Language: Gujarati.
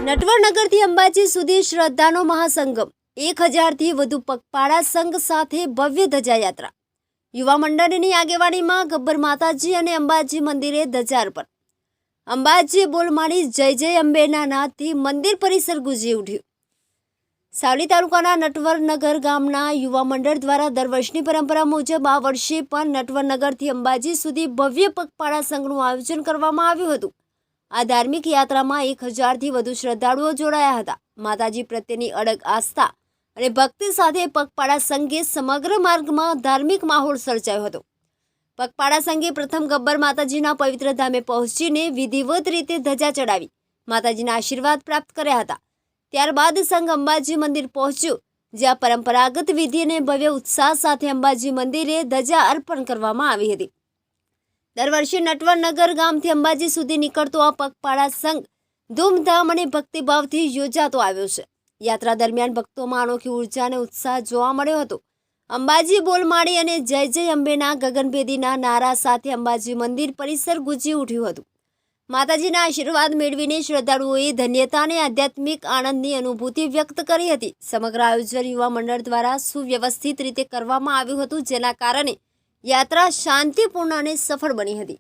નટવરનગરથી અંબાજી સુધી શ્રદ્ધાનો મહાસંગમ 1000થી વધુ પગપાળા સંઘ સાથે ભવ્ય ધજાયાત્રા યુવા મંડળની આગેવાનીમાં ગબ્બર માતાજી અને અંબાજી મંદિરે ધજા અર્પણ અંબાજી બોલમાળી જય જય અંબેના નાદથી મંદિર પરિસર ગુંજી ઉઠ્યું। સાવલી તાલુકાના નટવરનગર ગામના યુવા મંડળ દ્વારા દર વર્ષની પરંપરા મુજબ આ વર્ષે પણ નટવરનગરથી અંબાજી સુધી ભવ્ય પગપાળા સંઘનું આયોજન કરવામાં આવ્યું હતું। આ ધાર્મિક યાત્રામાં 1000થી વધુ શ્રદ્ધાળુઓ જોડાયા હતા। માતાજી પ્રત્યેની અડગ આસ્થા અને ભક્તિ સાથે પગપાળા સંઘે સમગ્ર માર્ગમાં ધાર્મિક માહોલ સર્જાયો હતો। પગપાળા સંઘે પ્રથમ ગબ્બર માતાજીના પવિત્ર ધામે પહોંચીને વિધિવત રીતે ધજા ચડાવી માતાજીના આશીર્વાદ પ્રાપ્ત કર્યા હતા। ત્યારબાદ સંઘ અંબાજી મંદિર પહોંચ્યું, જ્યાં પરંપરાગત વિધિ અને ભવ્ય ઉત્સાહ સાથે અંબાજી મંદિરે ધજા અર્પણ કરવામાં આવી હતી। દર વર્ષે નટવરનગર ગામથી અંબાજી સુધી નીકળતો આ પગપાળા સંઘ ધૂમધામ અને ભક્તિભાવથી યોજાતો આવ્યો છે। યાત્રા દરમિયાન ભક્તોમાં અનોખી ઉર્જા અને ઉત્સાહ જોવા મળ્યો હતો। અંબાજી બોલમાળી અને જય જય અંબેના ગગનભેદીના નારા સાથે અંબાજી મંદિર પરિસર ગુંજી ઉઠ્યું હતું। માતાજીના આશીર્વાદ મેળવીને શ્રદ્ધાળુઓએ ધન્યતા અને આધ્યાત્મિક આનંદની અનુભૂતિ વ્યક્ત કરી હતી। સમગ્ર આયોજન યુવા મંડળ દ્વારા સુવ્યવસ્થિત રીતે કરવામાં આવ્યું હતું, જેના કારણે યાત્રા શાંતિપૂર્ણ અને સફળ બની હતી।